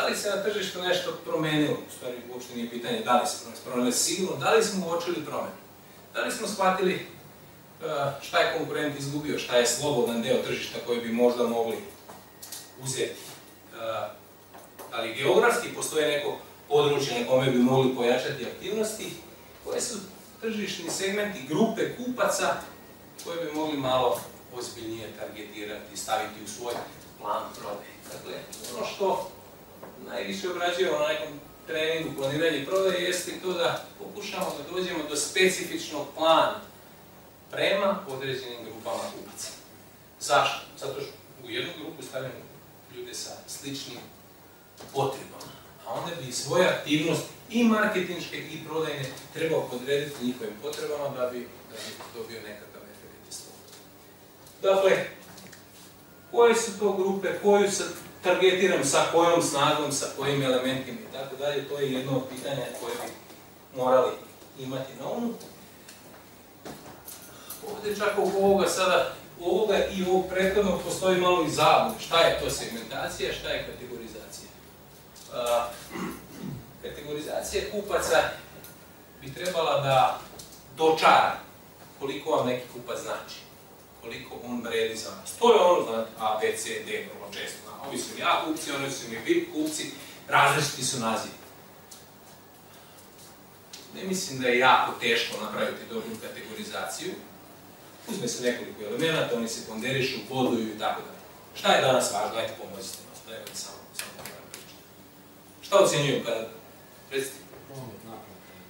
li se na tržištu nešto promenilo? U stvari, uopšte nije pitanje da li se promenilo, sigurno, da li smo uočili promjenu? Da li smo shvatili šta je konkurent izgubio, šta je slobodan deo tržišta koji bi možda mogli uzeti? Da li geografski postoje neko područje na kome bi mogli pojačati aktivnosti? Koje su tržišni segmenti, grupe kupaca koje bi mogli malo ozbiljnije targetirati, staviti u svoj plan prodaje? Dakle, ono što najviše obrađujemo na nekom treningu planiranja prodaje jeste to da pokušamo da dođemo do specifičnog plana prema određenim grupama kupaca. Zašto? Zato što u jednu grupu stavljamo ljude sa sličnim potrebama, a onda bi svoje aktivnosti i marketinške i prodajne trebao podrediti njihovim potrebama da bi dobio nekakav efekt iz toga. Dakle, koje su to grupe, koju se targetiram, sa kojom snagom, sa kojim elementima i tako dalje, to je jedno od pitanja koje bi morali imati na umu. Ovdje čak oko ovoga i ovog prethodnog postoji malo i zabune. Šta je to segmentacija, šta je kategorizacija? Kategorizacija kupaca bi trebala da dočara koliko vam neki kupac znači, koliko on vredi za vas. To je ono, znate, A, B, C, D, vrlo često. Ovi su mi A kupci, oni su mi B kupci, različiti su nazivi. Ne mislim da je jako teško napraviti dobru kategorizaciju. Uzme se nekoliko elemenata, oni se ponderišu, boduju i tako dalje. Šta je danas važno? Dajte pomozite nas, dajte samo pričati. Šta ocjenjujem kada predstavim?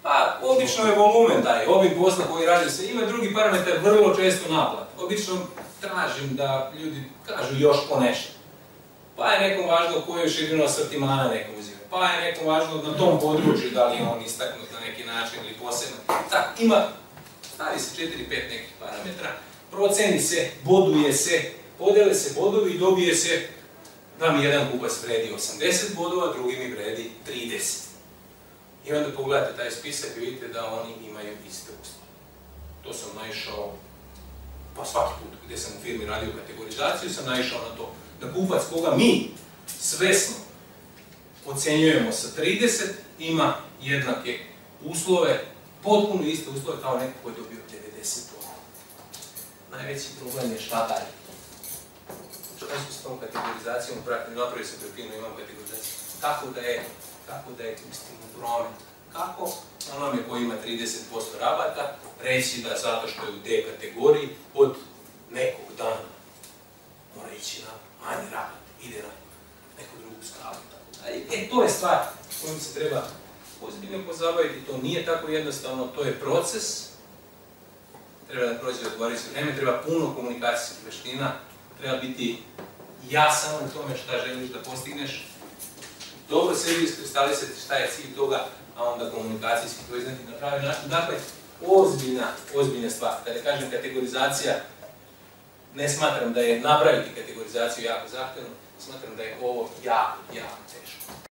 Pa, obično je volumen taj, obim posla koji radi se. Ima drugi parametar, vrlo često naplata. Obično tražim da ljudi kažu još po nešto. Pa je nekom važno koju širinu asortimana neko uzima. Pa je nekom važno na tom području da li je on istaknut na neki način ili posebno. Tako, stavi se 4-5 nekih parametra, proceni se, boduje se, podele se bodovi i dobije se da mi jedan kupac vredi 80 bodova, drugi mi vredi 30. I onda pogledate taj spisak i vidite da oni imaju iste uslove. To sam naišao, pa svaki put gdje sam u firmi radio kategorizaciju sam naišao na to. Da kupac koga mi svesno ocjenjujemo sa 30 ima jednake uslove, potpuno iste uslove kao neko koji je dobio 90 bodova. Najveći problem je šta dalje. Što su s tom kategorizacijom napravio se prepino, imam kategorizaciju. Kako da je pustimo promet? Kako onome koji ima 30% rabata reći da zato što je u D kategoriji od nekog dana mora ići na manji rabat, ide na neku drugu skalu. To je stvar kojom se treba ozbiljno pozabaviti, to nije tako jednostavno, to je proces, treba da prođe odgovarajuće vreme, treba puno komunikacijskih veština, treba biti jasan u tome šta želiš da postigneš, dobro sebi iskristalisati šta je cilj toga, a onda komunikacijski to izneti na pravi način. Dakle, ozbiljna stvar. Kada kažem kategorizacija, ne smatram da je napraviti kategorizaciju jako zahtevno, smatram da je ovo jako teško.